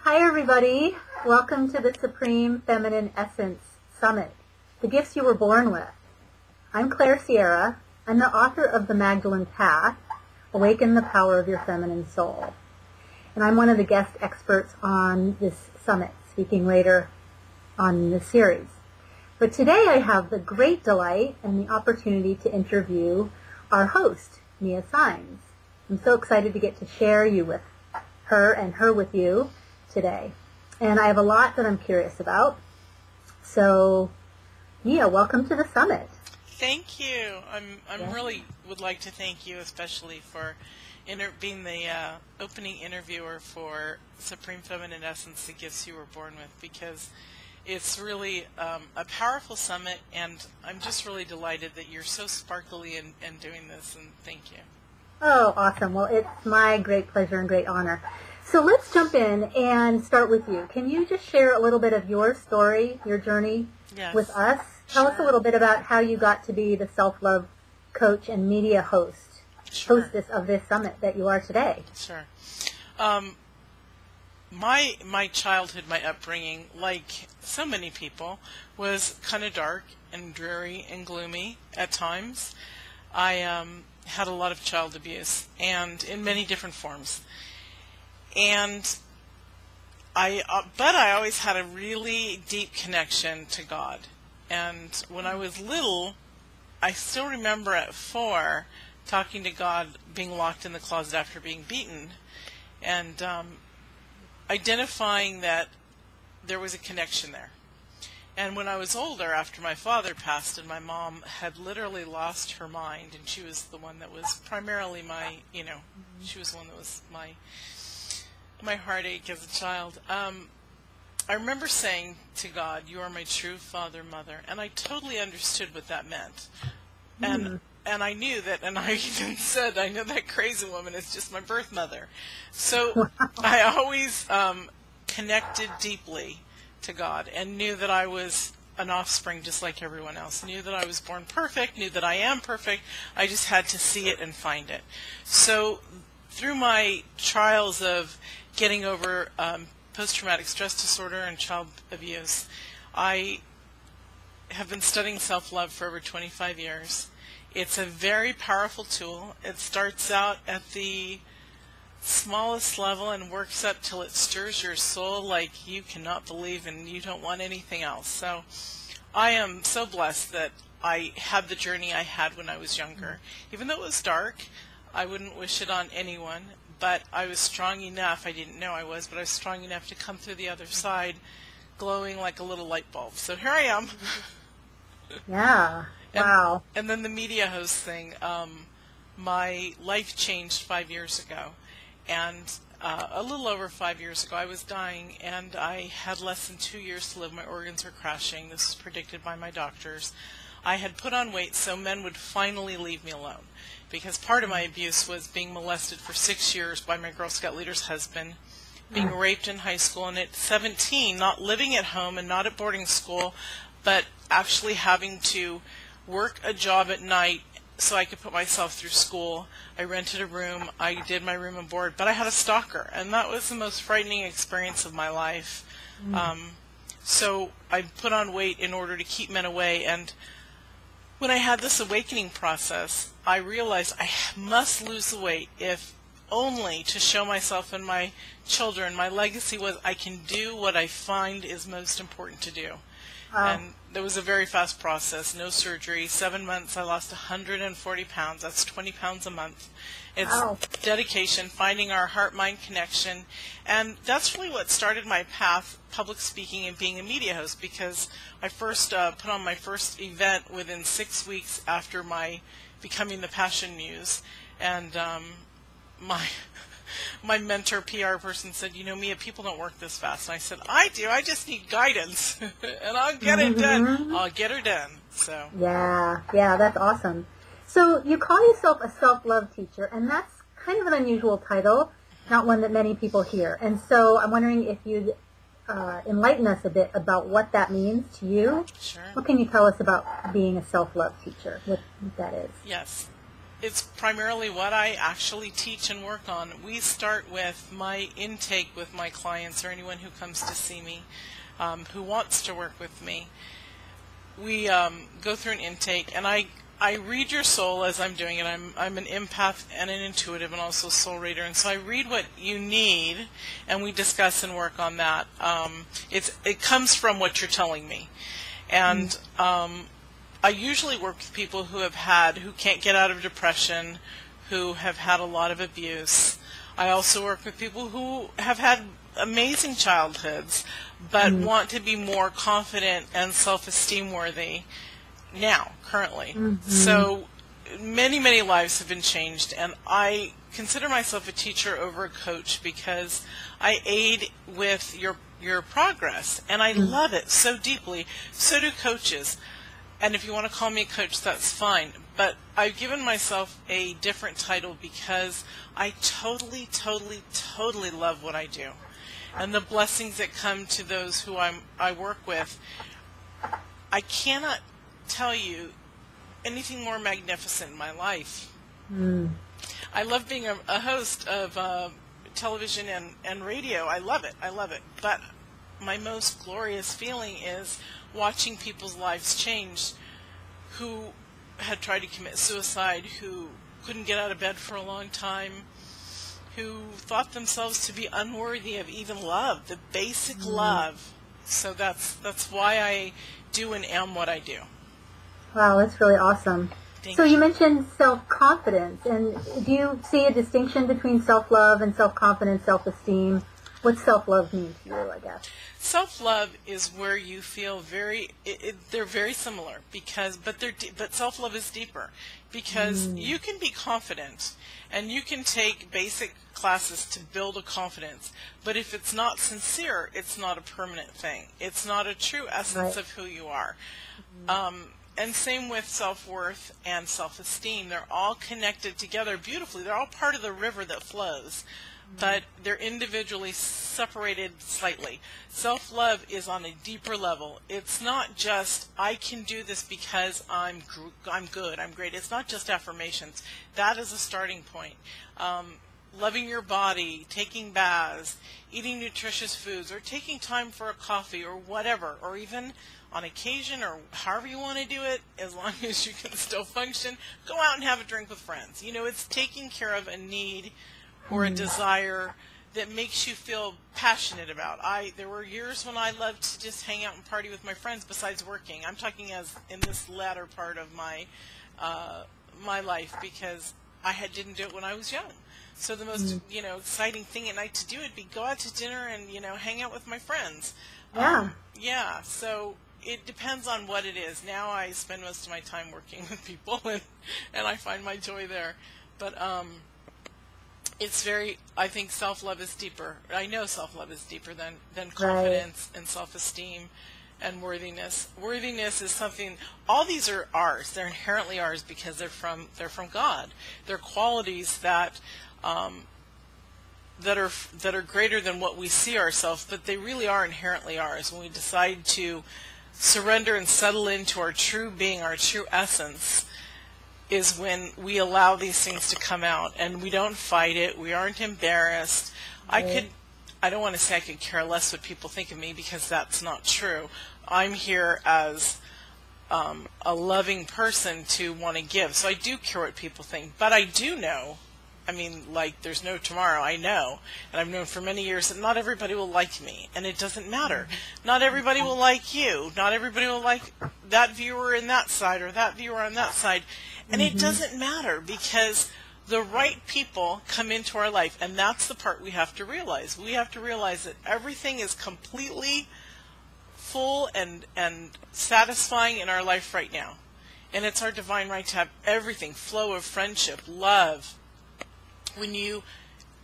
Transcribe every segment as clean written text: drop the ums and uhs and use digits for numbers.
Hi, everybody. Welcome to the Supreme Feminine Essence Summit, the gifts you were born with. I'm Claire Sierra. I'm the author of The Magdalene Path, Awaken the Power of Your Feminine Soul. And I'm one of the guest experts on this summit, speaking later on this series. But today I have the great delight and the opportunity to interview our host, Mia Saenz. I'm so excited to get to share you with her and her with you today. And I have a lot that I'm curious about. So, Mia, welcome to the summit. Thank you. I'm really would like to thank you especially for being the opening interviewer for Supreme Feminine Essence, the Gifts You Were Born With, because it's really a powerful summit, and I'm just really delighted that you're so sparkly in doing this, and thank you. Oh, awesome. Well, it's my great pleasure and great honor. So let's jump in and start with you. Can you just share a little bit of your story, your journey with us? Tell us a little bit about how you got to be the self-love coach and media hostess of this summit that you are today. Sure. My childhood, my upbringing, like so many people, was kind of dark and dreary and gloomy at times. I had a lot of child abuse, and in many different forms. But I always had a really deep connection to God. And when I was little, I still remember at 4 talking to God, being locked in the closet after being beaten, and identifying that there was a connection there. And when I was older, after my father passed and my mom had literally lost her mind, and she was the one that was primarily she was the one that was my heartache as a child. I remember saying to God, "You are my true father, mother," and I totally understood what that meant. And I knew that, and I even said, "I know that crazy woman is just my birth mother." So I always connected deeply to God and knew that I was an offspring just like everyone else, knew that I was born perfect, knew that I am perfect. I just had to see it and find it. So through my trials of getting over post-traumatic stress disorder and child abuse, I have been studying self-love for over 25 years. It's a very powerful tool. It starts out at the smallest level and works up till it stirs your soul like you cannot believe, and you don't want anything else. So I am so blessed that I had the journey I had when I was younger. Even though it was dark, I wouldn't wish it on anyone, but I was strong enough, I didn't know I was, but I was strong enough to come through the other side glowing like a little light bulb. So here I am. Yeah. Wow. And then the media host thing, my life changed 5 years ago. And a little over 5 years ago, I was dying, and I had less than 2 years to live. My organs were crashing. This was predicted by my doctors. I had put on weight so men would finally leave me alone, because part of my abuse was being molested for 6 years by my Girl Scout leader's husband, being raped in high school, and at 17, not living at home and not at boarding school, but actually having to work a job at night so I could put myself through school. I rented a room. I did my room and board, but I had a stalker, and that was the most frightening experience of my life. So I put on weight in order to keep men away, and when I had this awakening process, I realized I must lose the weight, if only to show myself and my children. My legacy was I can do what I find is most important to do. And there was a very fast process, no surgery. 7 months, I lost 140 pounds. That's 20 pounds a month. It's dedication, finding our heart-mind connection. And that's really what started my path, public speaking and being a media host, because I first put on my first event within 6 weeks after my becoming the Passion Muse. And my mentor, PR person, said, "You know, Mia, people don't work this fast." And I said, "I do. I just need guidance, and I'll get it done. I'll get her done." So yeah, that's awesome. So you call yourself a self-love teacher, and that's kind of an unusual title, not one that many people hear. And so I'm wondering if you'd enlighten us a bit about what that means to you. Sure. What can you tell us about being a self-love teacher, what that is? Yes. it's primarily what I actually teach and work on. We start with my intake with my clients or anyone who comes to see me, who wants to work with me. We go through an intake, and I read your soul as I'm doing it. I'm an empath and an intuitive and also soul reader, and so I read what you need, and we discuss and work on that. It comes from what you're telling me, and I usually work with people who can't get out of depression, who have had a lot of abuse. I also work with people who have had amazing childhoods, but want to be more confident and self-esteem worthy now, currently. So many, many lives have been changed, and I consider myself a teacher over a coach because I aid with your progress, and I love it so deeply. So do coaches. And if you want to call me a coach, that's fine. But I've given myself a different title because I totally, totally, totally love what I do. And the blessings that come to those who I work with, I cannot tell you anything more magnificent in my life. I love being a host of television and radio. I love it. I love it. But my most glorious feeling is watching people's lives change, who had tried to commit suicide, who couldn't get out of bed for a long time, who thought themselves to be unworthy of even love, the basic love. So that's why I do and am what I do. Wow, that's really awesome. Thank you. You mentioned self-confidence, and do you see a distinction between self-love and self-confidence, self-esteem? What's self-love mean to you, I guess? Self-love is where you feel they're very similar but self-love is deeper because you can be confident and you can take basic classes to build a confidence, but if it's not sincere, it's not a permanent thing. It's not a true essence of who you are. And same with self-worth and self-esteem. They're all connected together beautifully. They're all part of the river that flows, but they're individually separated slightly. Self-love is on a deeper level. It's not just, I can do this because I'm good, I'm great. It's not just affirmations. That is a starting point. Loving your body, taking baths, eating nutritious foods, or taking time for a coffee or whatever, or even on occasion or however you want to do it, as long as you can still function, go out and have a drink with friends. You know, it's taking care of a need or a desire that makes you feel passionate about. There were years when I loved to just hang out and party with my friends besides working. I'm talking as in this latter part of my my life, because I didn't do it when I was young. So the most exciting thing at night to do would be go out to dinner and hang out with my friends. Yeah. So it depends on what it is. Now I spend most of my time working with people, and I find my joy there. But I think self-love is deeper. I know self-love is deeper than confidence and self-esteem and worthiness. Worthiness is something, all these are ours. They're inherently ours because they're from God. They're qualities that are greater than what we see ourselves, but they really are inherently ours. When we decide to surrender and settle into our true being, our true essence, is when we allow these things to come out, and we don't fight it. We aren't embarrassed. I don't want to say I could care less what people think of me, because that's not true. I'm here as a loving person to want to give, so I do care what people think. But I do know, there's no tomorrow. I know, and I've known for many years that not everybody will like me, and it doesn't matter. Not everybody will like you. Not everybody will like that viewer in that side or that viewer on that side. And it doesn't matter, because the right people come into our life, and that's the part we have to realize. We have to realize that everything is completely full and satisfying in our life right now. And it's our divine right to have everything, flow of friendship, love. When you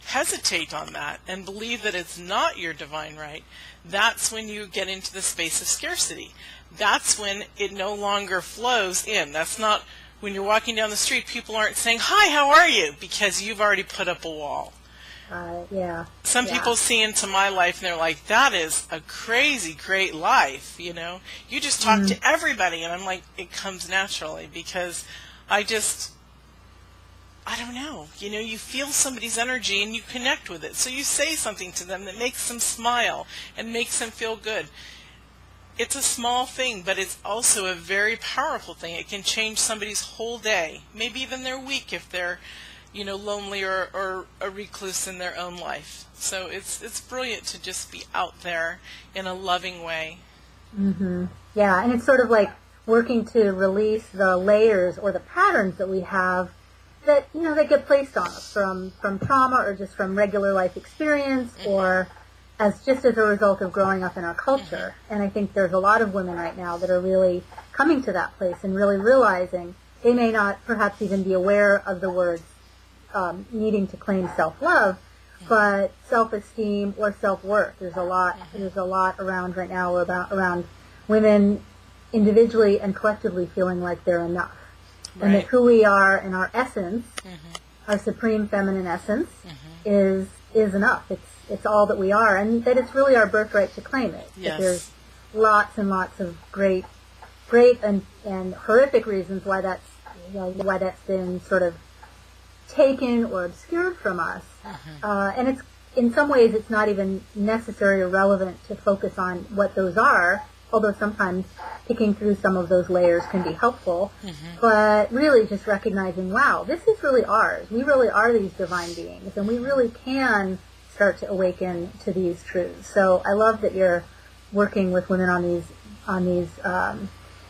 hesitate on that and believe that it's not your divine right, that's when you get into the space of scarcity. That's when it no longer flows in. That's not when you're walking down the street, people aren't saying, "Hi, how are you?" because you've already put up a wall. Some people see into my life and they're like, "That is a crazy great life, you just talk to everybody." And I'm like, it comes naturally, because I don't know, you feel somebody's energy and you connect with it. So you say something to them that makes them smile and makes them feel good. It's a small thing, but it's also a very powerful thing. It can change somebody's whole day, maybe even their week if they're, lonely or a recluse in their own life. So it's brilliant to just be out there in a loving way. Mm-hmm. Yeah, and it's sort of like working to release the layers or the patterns that we have that, that get placed on us from trauma or just from regular life experience or just as a result of growing up in our culture. And I think there's a lot of women right now that are really coming to that place and really realizing they may not perhaps even be aware of the words needing to claim self-love, but self-esteem or self-worth. There's a lot around right now around women individually and collectively feeling like they're enough. Right. And that who we are in our essence, our supreme feminine essence, is enough. It's all that we are, and that it's really our birthright to claim it. Yes. That there's lots and lots of great and horrific reasons why that's been sort of taken or obscured from us. And it's in some ways it's not even necessary or relevant to focus on what those are, although sometimes picking through some of those layers can be helpful. But really just recognizing, wow, this is really ours. We really are these divine beings, and we really can start to awaken to these truths. So I love that you're working with women on these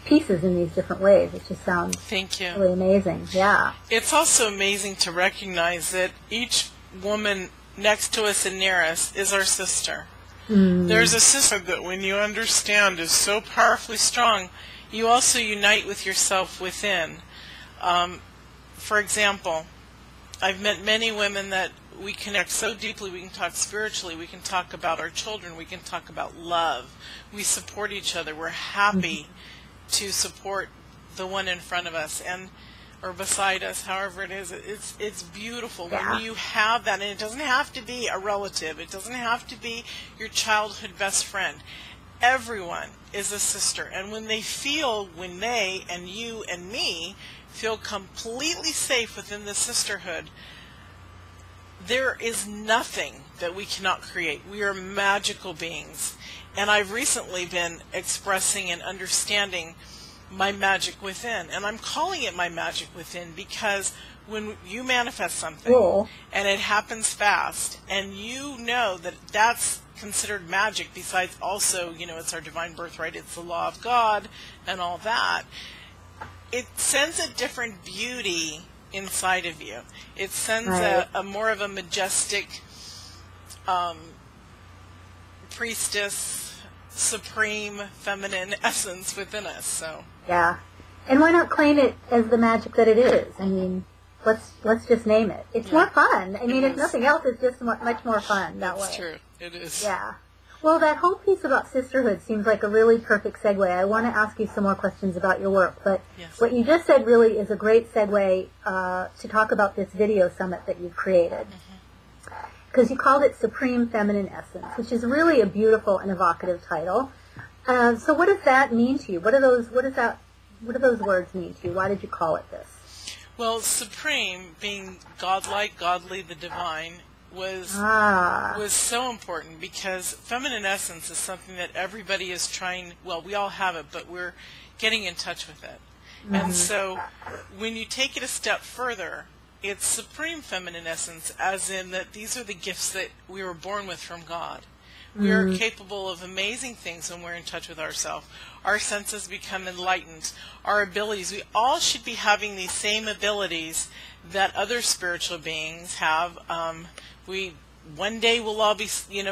pieces in these different ways. It just sounds Thank you. Really amazing. Yeah. It's also amazing to recognize that each woman next to us and near us is our sister. There's a sister that when you understand is so powerfully strong, you also unite with yourself within. For example, I've met many women that we connect so deeply. We can talk spiritually, we can talk about our children, we can talk about love. We support each other. We're happy to support the one in front of us or beside us, however it is. It's beautiful when you have that, and it doesn't have to be a relative. It doesn't have to be your childhood best friend. Everyone is a sister, and when they and you and me feel completely safe within the sisterhood, there is nothing that we cannot create. We are magical beings. And I've recently been expressing and understanding my magic within. And I'm calling it my magic within because when you manifest something and it happens fast, and you know that that's considered magic, besides also, it's our divine birthright, it's the law of God and all that, it sends a different beauty inside of you. It sends a more of a majestic priestess, supreme feminine essence within us. So and why not claim it as the magic that it is? I mean, let's just name it. It's more fun. I mean, if nothing else, it's just much more fun that way. That's true. It is. Yeah. Well, that whole piece about sisterhood seems like a really perfect segue. I want to ask you some more questions about your work, but what you just said really is a great segue to talk about this video summit that you've created. Because you called it Supreme Feminine Essence, which is really a beautiful and evocative title. So what does that mean to you? What do those words mean to you? Why did you call it this? Well, supreme, being godlike, godly, the divine, was so important because feminine essence is something that everybody is trying. Well, we all have it, but we're getting in touch with it. And so when you take it a step further, it's supreme feminine essence, as in that these are the gifts that we were born with from God. We are capable of amazing things when we're in touch with ourselves. Our senses become enlightened. Our abilities, we all should be having these same abilities that other spiritual beings have. One day we'll all be,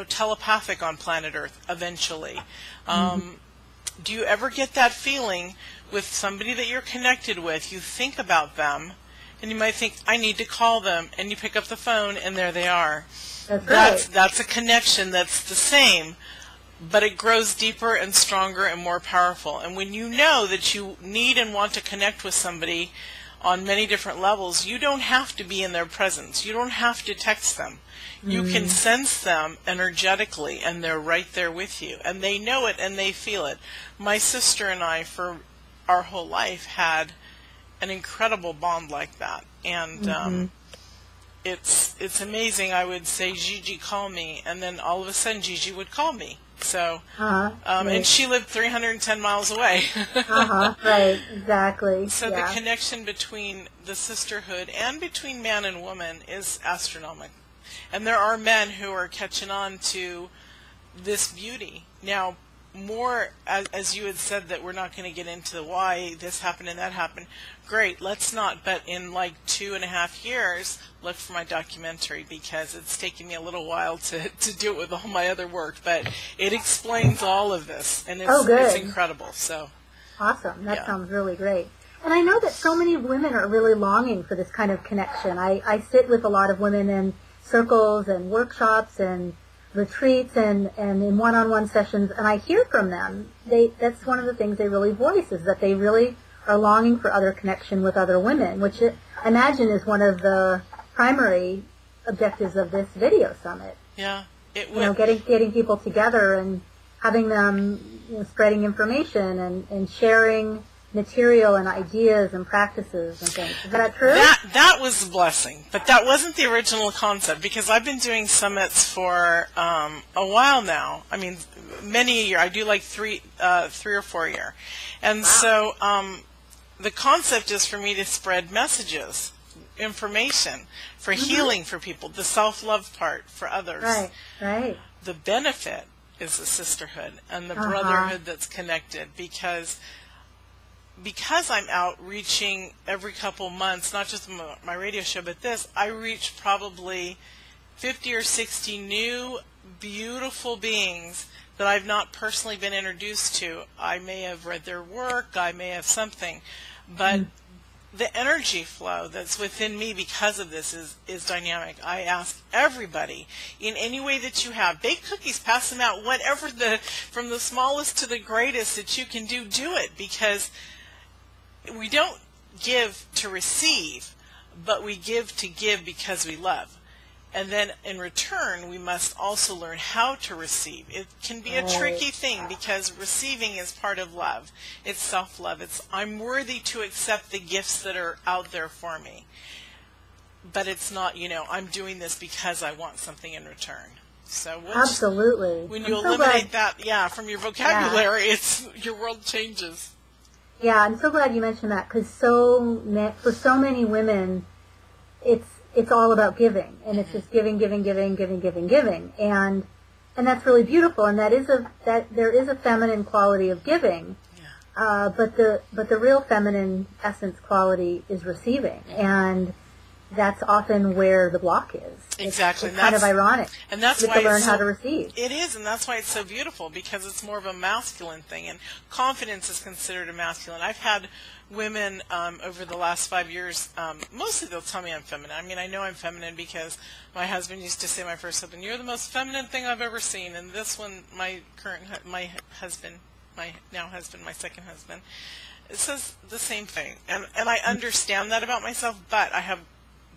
telepathic on planet Earth eventually. Do you ever get that feeling with somebody that you're connected with? You think about them, and you might think, I need to call them, and you pick up the phone, and there they are. That's a connection that's the same, but it grows deeper and stronger and more powerful. And when you know that you need and want to connect with somebody on many different levels, you don't have to be in their presence. You don't have to text them. You can sense them energetically, and they're right there with you. And they know it, and they feel it. My sister and I, for our whole life, had an incredible bond like that. And it's amazing. I would say, Gigi, call me, and then all of a sudden Gigi would call me. So, right. And she lived 310 miles away. Right, exactly. So the connection between the sisterhood and between man and woman is astronomical. And there are men who are catching on to this beauty. Now, more, as you had said, that we're not going to get into the why this happened and that happened. Great, let's not. But in like 2.5 years, look for my documentary, because it's taken me a little while to do it with all my other work. But it explains all of this, and it's incredible. So awesome. That sounds really great. And I know that so many women are really longing for this kind of connection. I sit with a lot of women in circles and workshops and retreats and in one-on-one sessions, and I hear from them. That's one of the things they really voice, is that they really are longing for other connection with other women, which I imagine is one of the primary objectives of this video summit. Yeah, it would. Getting people together and having them spreading information and sharing material and ideas and practices and things. Is that true? That was a blessing, but that wasn't the original concept, because I've been doing summits for a while now. I mean, many a year. I do like 3 or 4 a year. And so the concept is for me to spread messages, information, for healing for people, the self-love part for others. Right. The benefit is the sisterhood and the brotherhood that's connected, because I'm out reaching every couple months, not just my radio show, but this, I reach probably 50 or 60 new, beautiful beings that I've not personally been introduced to. I may have read their work, I may have something, but the energy flow that's within me because of this is dynamic. I ask everybody, in any way that you have, bake cookies, pass them out, whatever, from the smallest to the greatest that you can do it, because we don't give to receive, but we give to give because we love. And then in return, we must also learn how to receive. It can be a tricky thing, because receiving is part of love. It's self-love. It's, I'm worthy to accept the gifts that are out there for me. But it's not, I'm doing this because I want something in return. So absolutely. When you eliminate that, from your vocabulary, your world changes. Yeah, I'm so glad you mentioned that, because for so many women, it's all about giving, and it's just giving, and that's really beautiful, and there is a feminine quality of giving, but the real feminine essence quality is receiving, and that's often where the block is. Exactly. It's kind of ironic. And that's why to learn how to receive. It is, and that's why it's so beautiful, because it's more of a masculine thing, and confidence is considered a masculine. I've had women over the last 5 years, mostly they'll tell me I'm feminine. I mean, I know I'm feminine because my husband used to say, my first husband, "You're the most feminine thing I've ever seen." And this one, my now husband, my second husband, it says the same thing. And I understand that about myself, but I have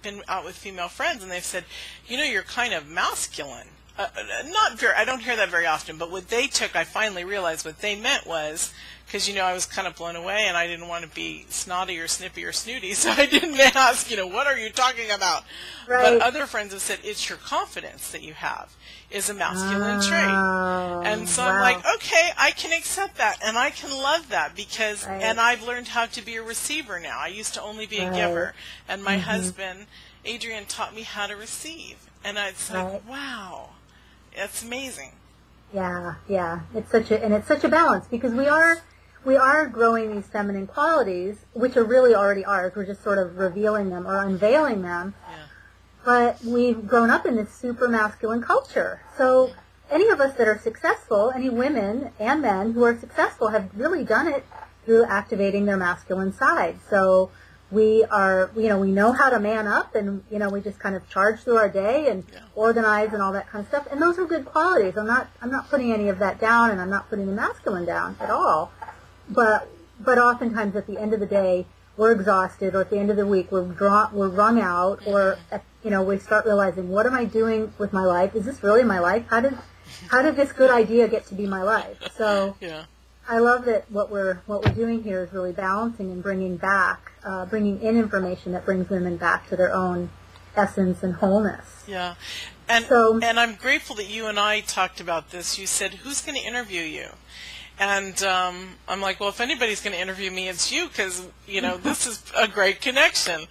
been out with female friends, and they've said, you're kind of masculine. Not very, I don't hear that very often, but what they took, I finally realized what they meant was, because, I was kind of blown away, and I didn't want to be snotty or snippy or snooty, so I didn't ask, what are you talking about? Right. But other friends have said, it's your confidence that you have is a masculine trait. And so I'm like, okay, I can accept that, and I can love that, because, and I've learned how to be a receiver now. I used to only be a giver, and my husband, Adrian, taught me how to receive, and it's like, wow, it's amazing. Yeah, it's such a balance, because we are growing these feminine qualities, which are really already ours. We're just sort of revealing them or unveiling them. Yeah. But we've grown up in this super masculine culture. So any of us that are successful, any women and men who are successful, have really done it through activating their masculine side. So we are, we know how to man up, and, we just kind of charge through our day and organize and all that kind of stuff. And those are good qualities. I'm not putting any of that down, and I'm not putting the masculine down at all. But oftentimes at the end of the day, we're exhausted, or at the end of the week, we're wrung out, or we start realizing, what am I doing with my life? Is this really my life? How did this good idea get to be my life? So I love that what we're doing here is really balancing and bringing back bringing in information that brings women back to their own essence and wholeness. Yeah. And I'm grateful that you and I talked about this. You said, who's going to interview you? And I'm like, well, if anybody's going to interview me, it's you, because, this is a great connection.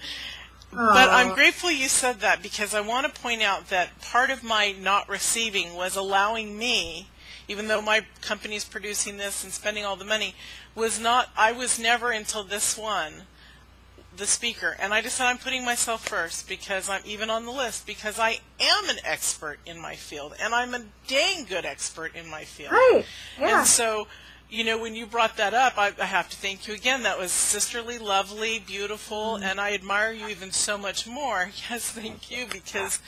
But I'm grateful you said that, because I want to point out that part of my not receiving was allowing me, even though my company's producing this and spending all the money, I was never until this one, the speaker. And I just said I'm putting myself first, because I'm even on the list, because I am an expert in my field, and I'm a dang good expert in my field. Right. Yeah. And so, when you brought that up, I have to thank you again. That was sisterly, lovely, beautiful, and I admire you even so much more. Yes, thank you, because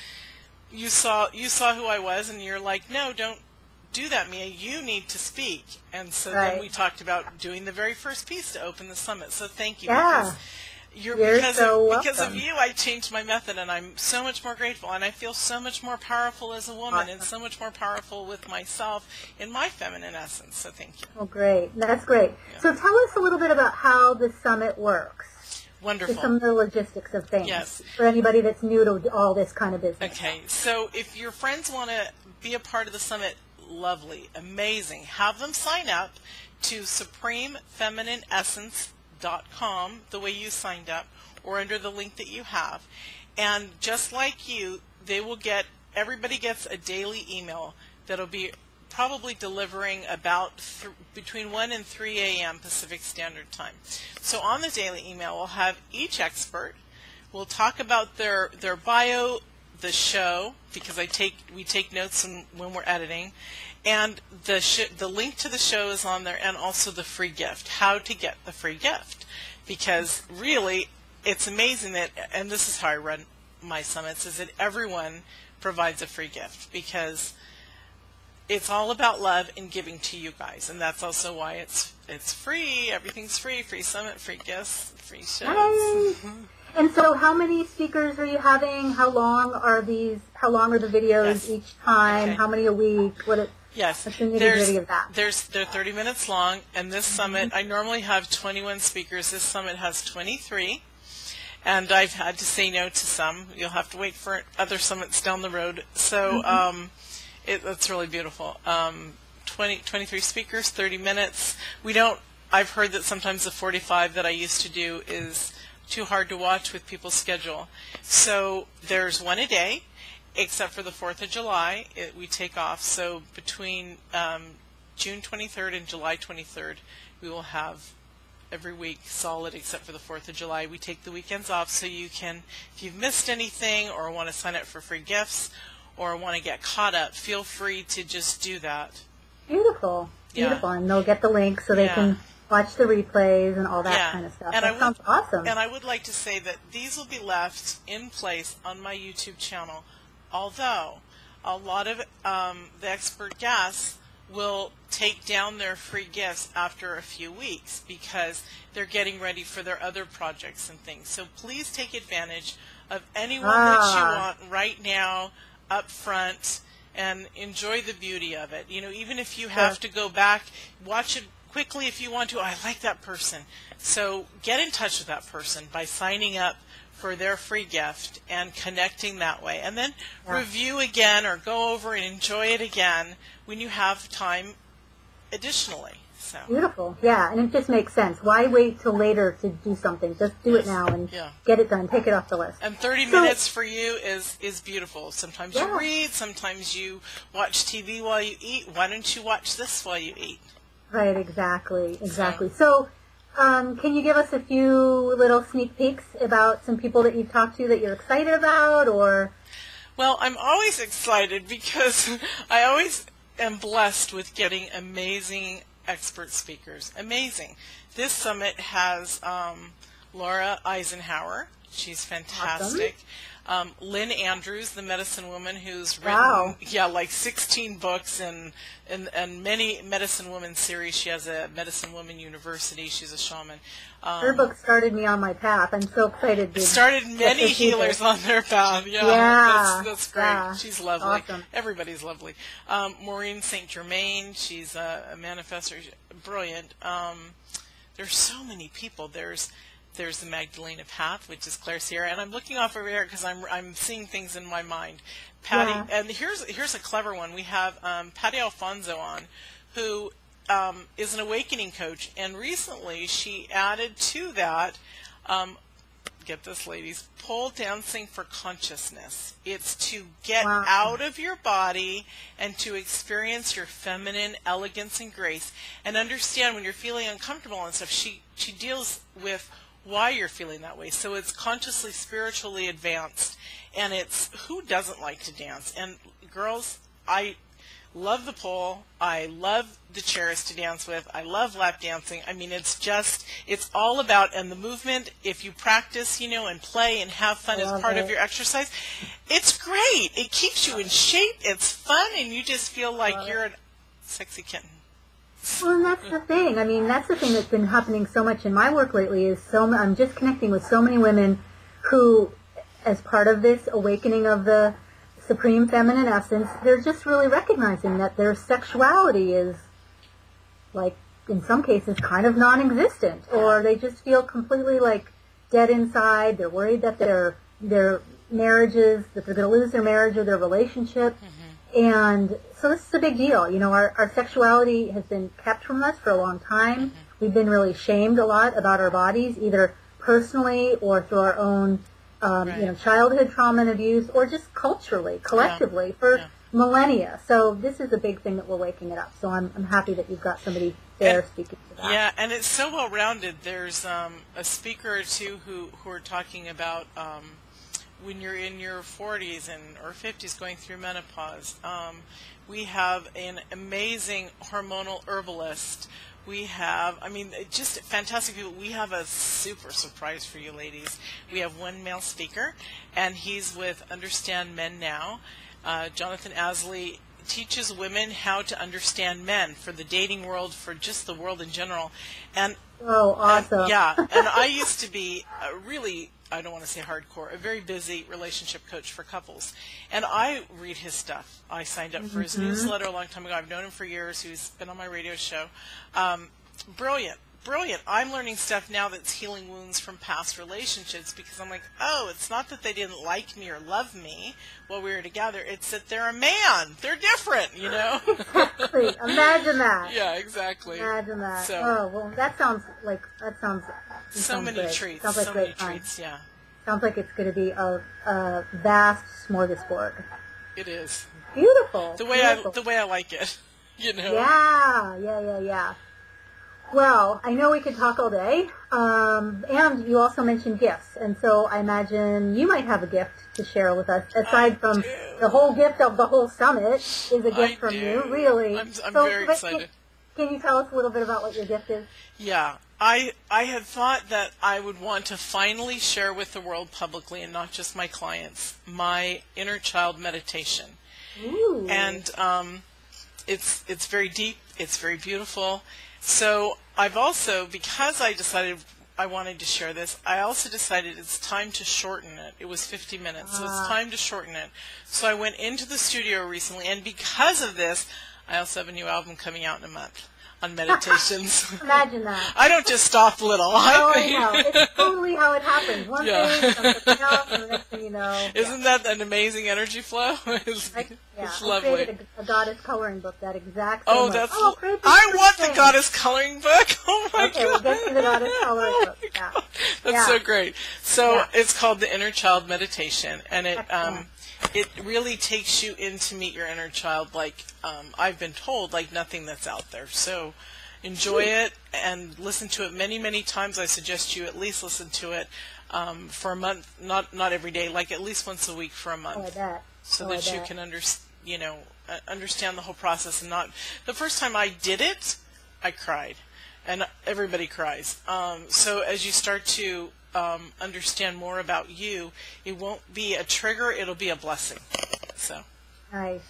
you saw who I was, and you're like, no, don't do that, Mia. You need to speak. And so then we talked about doing the very first piece to open the summit. So thank you. Yeah. Because of you, I changed my method, and I'm so much more grateful, and I feel so much more powerful as a woman, and so much more powerful with myself in my feminine essence. So thank you. Oh, great. That's great. Yeah. So tell us a little bit about how the summit works. Wonderful. Just some of the logistics of things. Yes. For anybody that's new to all this kind of business. Okay. So if your friends want to be a part of the summit, lovely, amazing. Have them sign up to supremefemineessence.com, the way you signed up, or under the link that you have. And just like you, everybody gets a daily email that'll be probably delivering about between 1 and 3 a.m. Pacific Standard Time. So on the daily email, we'll have each expert. We'll talk about their bio, the show, because we take notes when we're editing, and the link to the show is on there, and also the free gift, how to get the free gift, because really it's amazing that, and this is how I run my summits, is that everyone provides a free gift, because it's all about love and giving to you guys, and that's also why it's free. Everything's free summit, free gifts, free shows. And so how many speakers are you having? How long are the videos each time? How many a week? Yes, they're 30 minutes long, and this summit, I normally have 21 speakers. This summit has 23, and I've had to say no to some. You'll have to wait for other summits down the road. So it's really beautiful. 23 speakers, 30 minutes. I've heard that sometimes the 45 that I used to do is too hard to watch with people's schedule. So there's one a day. Except for the 4th of July, we take off. So between June 23rd and July 23rd, we will have every week solid except for the 4th of July. We take the weekends off, so you can, if you've missed anything or want to sign up for free gifts or want to get caught up, feel free to just do that. Beautiful. Beautiful. And they'll get the link so they can watch the replays and all that kind of stuff. And that sounds awesome. And I would like to say that these will be left in place on my YouTube channel. Although a lot of the expert guests will take down their free gifts after a few weeks, because they're getting ready for their other projects and things. So please take advantage of anyone that you want right now up front, and enjoy the beauty of it. Even if you have to go back, watch it quickly if you want to. I like that person. So get in touch with that person by signing up for their free gift and connecting that way, and then review again or go over and enjoy it again when you have time additionally. So beautiful. And it just makes sense. Why wait till later to do something? Just do it now and get it done. Take it off the list. And 30 minutes for you is beautiful. Sometimes you read, sometimes you watch TV while you eat. Why don't you watch this while you eat? Right, exactly. So can you give us a few little sneak peeks about some people that you've talked to that you're excited about, or? Well, I'm always excited because I always am blessed with getting amazing expert speakers. Amazing. This summit has Laura Eisenhower. She's fantastic. Awesome. Lynn Andrews, the medicine woman, who's written like 16 books and many medicine woman series. She has a medicine woman university. She's a shaman. Her book started me on my path. I'm so excited to started many healers on their path. That's great. Yeah. She's lovely. Awesome. Everybody's lovely. Maureen St. Germain, she's a manifestor, brilliant. There's so many people. There's There's the Magdalena Path, which is Claire Sierra, and I'm looking off over here because I'm seeing things in my mind. Patty, Yeah. and here's a clever one. We have Patty Alfonso on, who is an awakening coach, and recently she added to that. Get this, ladies, pole dancing for consciousness. It's to get out of your body and to experience your feminine elegance and grace and understand when you're feeling uncomfortable and stuff. She deals with why you're feeling that way. So it's consciously, spiritually advanced, and it's who doesn't like to dance? And girls, I love the pole. I love the chairs to dance with. I love lap dancing. I mean, it's all about, and the movement, if you practice, and play and have fun as part of your exercise, it's great. It keeps you in shape. It's fun, and you just feel like you're a sexy kitten. Well, and that's the thing. I mean, that's the thing that's been happening so much in my work lately is I'm just connecting with so many women who, as part of this awakening of the supreme feminine essence, they're just really recognizing that their sexuality is, like, in some cases, kind of non-existent, or they just feel completely, like, dead inside. They're worried that their marriages, that they're going to lose their marriage or their relationship. And so this is a big deal. Our sexuality has been kept from us for a long time. We've been really shamed a lot about our bodies, either personally or through our own childhood trauma and abuse, or just culturally, collectively, for millennia. So this is a big thing that we're waking it up. So I'm happy that you've got somebody there speaking to that. Yeah, and it's so well-rounded. There's a speaker or two who are talking about when you're in your 40s or 50s going through menopause. We have an amazing hormonal herbalist. We have, just fantastic people. We have a super surprise for you ladies. We have one male speaker, and he's with Understand Men Now. Jonathan Asley teaches women how to understand men for the dating world, for just the world in general. And awesome. And I used to be really, I don't want to say hardcore, a very busy relationship coach for couples. And I read his stuff. I signed up for his newsletter a long time ago. I've known him for years. He's been on my radio show. Brilliant. I'm learning stuff now that's healing wounds from past relationships, because I'm like, it's not that they didn't like me or love me while we were together. It's that they're a man. They're different, Exactly. Imagine that. Yeah, exactly. Imagine that. So, that sounds so many great. treats. Sounds like so great many fun. treats, yeah. Sounds like it's going to be a vast smorgasbord. It is. Beautiful. The way I like it, Yeah. Well, I know we could talk all day, and you also mentioned gifts, and so I imagine you might have a gift to share with us, aside from the whole gift of the whole summit is a gift from you, really. I'm very excited. Can you tell us a little bit about what your gift is? Yeah, I had thought that I would want to finally share with the world publicly, and not just my clients, my inner child meditation. Ooh. And it's very deep, it's very beautiful. So I've also, because I decided I wanted to share this, I also decided it's time to shorten it. It was 50 minutes, so it's time to shorten it. So I went into the studio recently, and because of this, I also have a new album coming out in a month on meditations. Imagine that. I don't just stop little. I know. It's totally how it happens. One thing, something else, and the next thing you know. Isn't that an amazing energy flow? It's lovely. I created a goddess coloring book that exact same way. I want the goddess coloring book. Oh my God. God. We'll get to the goddess coloring book. Yeah. That's so great. So it's called the Inner Child Meditation, and it really takes you in to meet your inner child, like I've been told, like nothing that's out there. So enjoy it and listen to it many, many times. I suggest you at least listen to it for a month, not every day, like at least once a week for a month. Oh, I bet. So that you can understand the whole process. And not the first time I did it, I cried, and everybody cries. So as you start to understand more about you, it won't be a trigger, it'll be a blessing. So nice.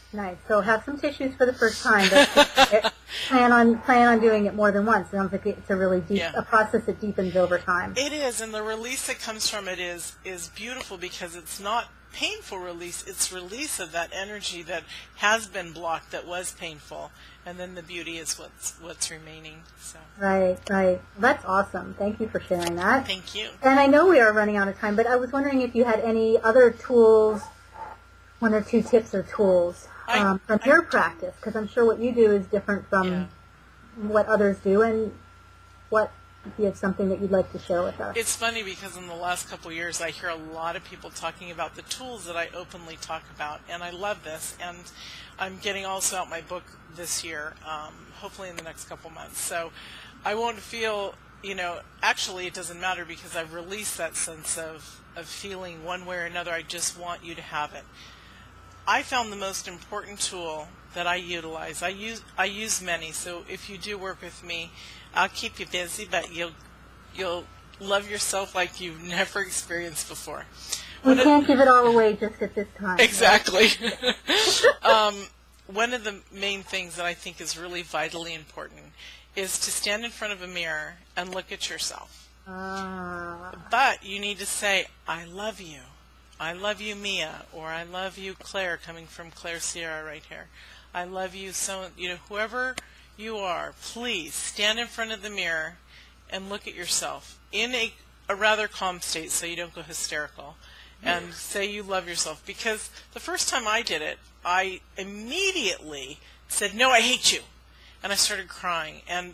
So have some tissues for the first time, but plan on doing it more than once. It sounds like it's a really deep a process that deepens over time. It is, and the release that comes from it is beautiful, because it's not painful release. It's release of that energy that has been blocked, that was painful, and then the beauty is what's remaining. So. Right. That's awesome. Thank you for sharing that. Thank you. And I know we are running out of time, but I was wondering if you had any other tools, one or two tips or tools from your practice, because I'm sure what you do is different from what others do, and what if you have something that you'd like to share with us. It's funny because in the last couple of years I hear a lot of people talking about the tools that I openly talk about, and I love this. And I'm getting also out my book this year, hopefully in the next couple months. So I won't feel, actually it doesn't matter because I've released that sense of feeling one way or another. I just want you to have it. I found the most important tool that I utilize. I use many, so if you do work with me, I'll keep you busy, but you'll love yourself like you've never experienced before. We can't give it all away just at this time. Exactly. One of the main things that I think is really vitally important is to stand in front of a mirror and look at yourself. But you need to say, I love you. I love you, Mia, or I love you, Claire, coming from Claire Sierra right here. I love you, so, whoever you are, please stand in front of the mirror and look at yourself in a rather calm state so you don't go hysterical, and say you love yourself. Because the first time I did it, I immediately said, no, I hate you. And I started crying. And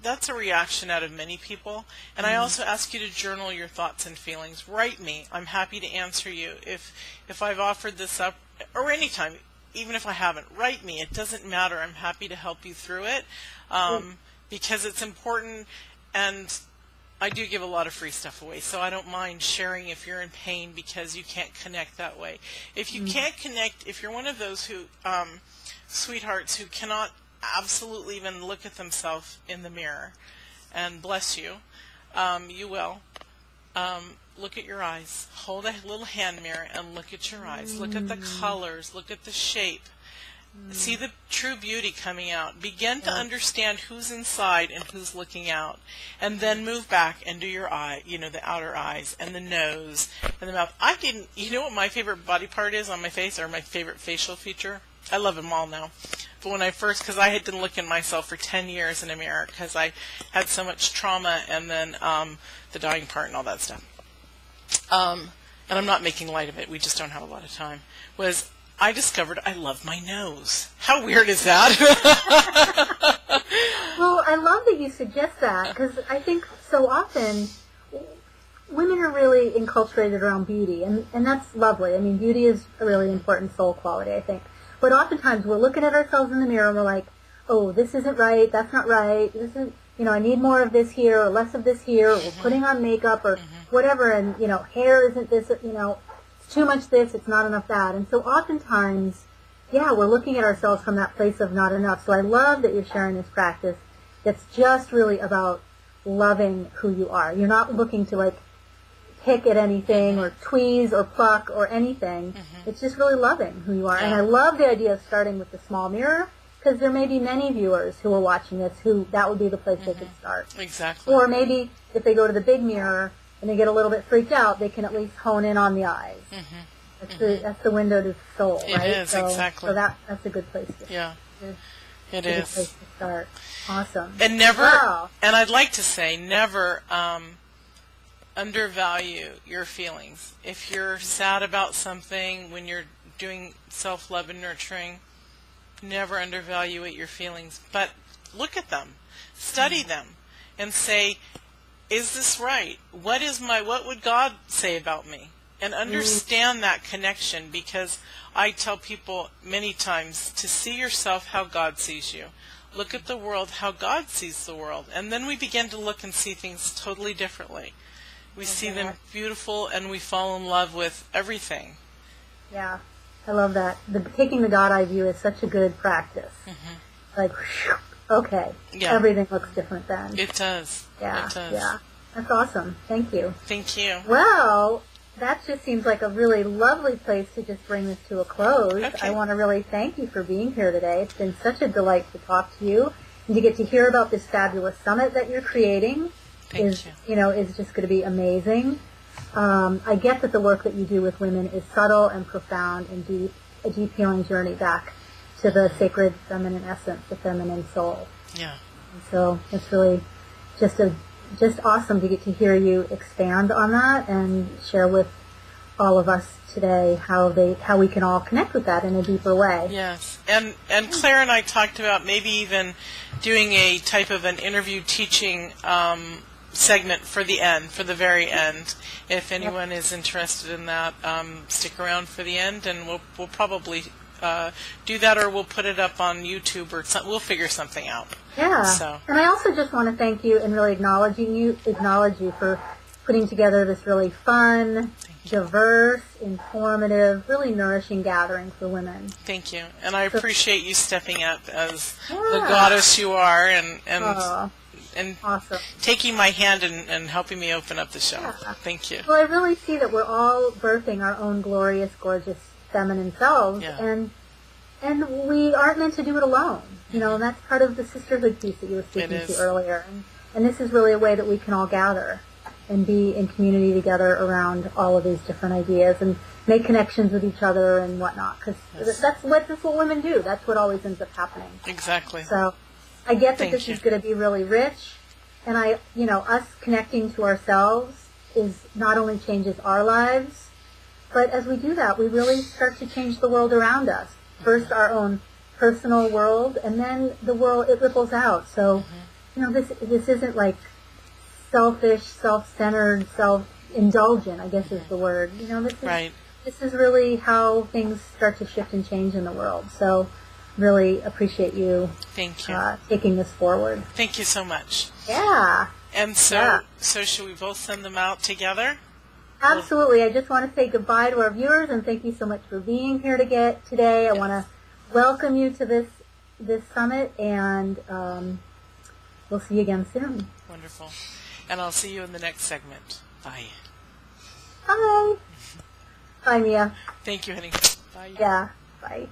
that's a reaction out of many people. And I also ask you to journal your thoughts and feelings. Write me. I'm happy to answer you. If I've offered this up, or anytime, even if I haven't, write me. It doesn't matter. I'm happy to help you through it, because it's important. And I do give a lot of free stuff away, so I don't mind sharing if you're in pain because you can't connect that way. If you can't connect, if you're one of those who, sweethearts who cannot absolutely even look at themselves in the mirror, and bless you, you will. Look at your eyes. Hold a little hand mirror and look at your eyes. Look at the colors. Look at the shape. See the true beauty coming out. Begin to understand who's inside and who's looking out. And then move back and do your eye, the outer eyes and the nose and the mouth. You know what my favorite body part is on my face, or my favorite facial feature? I love them all now. But when I first, because I didn't look in myself for 10 years in a mirror because I had so much trauma, and then the dying part and all that stuff. And I'm not making light of it. We just don't have a lot of time. I discovered I love my nose. How weird is that? Well, I love that you suggest that, because I think so often women are really enculturated around beauty, and that's lovely. I mean, beauty is a really important soul quality, I think. But oftentimes we're looking at ourselves in the mirror and we're like, oh, this isn't right, that's not right, this is, I need more of this here or less of this here, or we're putting on makeup or whatever, and, hair isn't this, it's too much this, it's not enough that. And so oftentimes, we're looking at ourselves from that place of not enough. So I love that you're sharing this practice that's just really about loving who you are. You're not looking to, pick at anything or tweeze or pluck or anything. It's just really loving who you are. And I love the idea of starting with the small mirror, because there may be many viewers who are watching this who that would be the place they could start. Exactly. Or maybe if they go to the big mirror and they get a little bit freaked out, they can at least hone in on the eyes. That's the window to the soul, right? It is, exactly. So that's a good place to it is. It a good is. place to start. Awesome. And and I'd like to say, never undervalue your feelings. If you're sad about something when you're doing self-love and nurturing, never undervalue your feelings, but look at them, study them, and say, is this right? What would God say about me? And understand that connection, because I tell people many times to see yourself how God sees you. Look at the world how God sees the world. And then we begin to look and see things totally differently. We see them beautiful, and we fall in love with everything. Yeah, I love that. Taking the God eye view is such a good practice. Okay, everything looks different then. It does. Yeah, it does. Yeah. That's awesome. Thank you. Thank you. Well, that just seems like a really lovely place to just bring this to a close. Okay. I want to really thank you for being here today. It's been such a delight to talk to you and to get to hear about this fabulous summit that you're creating. Is just going to be amazing. I get that the work that you do with women is subtle and profound and deep, a deep healing journey back to the sacred feminine essence, the feminine soul. Yeah. And so it's really just awesome to get to hear you expand on that and share with all of us today how we can all connect with that in a deeper way. Yes. And Claire and I talked about maybe even doing a type of an interview teaching segment for the very end. If anyone is interested in that, stick around for the end, and we'll probably do that, or we'll put it up on YouTube, or we'll figure something out. Yeah. So. And I also just want to thank you and really acknowledge you for putting together this really fun, diverse, informative, really nourishing gathering for women. Thank you. And I appreciate you stepping up as the goddess you are, and awesome. Taking my hand and helping me open up the show. Yeah. Thank you. Well, I really see that we're all birthing our own glorious, gorgeous, feminine selves, and we aren't meant to do it alone. You know, and that's part of the sisterhood piece that you were speaking to earlier. And this is really a way that we can all gather and be in community together around all of these different ideas and make connections with each other and whatnot. Because that's what women do. That's what always ends up happening. Exactly. So I get that this is going to be really rich, and us connecting to ourselves is not only changes our lives, but as we do that, we really start to change the world around us. First, our own personal world, and then the world, it ripples out. So, this isn't like selfish, self-centered, self-indulgent, I guess is the word. This is really how things start to shift and change in the world. So, really appreciate you. Thank you. Taking this forward. Thank you so much. Yeah. And so should we both send them out together? Absolutely. I just want to say goodbye to our viewers and thank you so much for being here today. I want to welcome you to this summit, and we'll see you again soon. Wonderful. And I'll see you in the next segment. Bye. Bye. Bye, Mia. Thank you, honey. Bye. Yeah. Bye.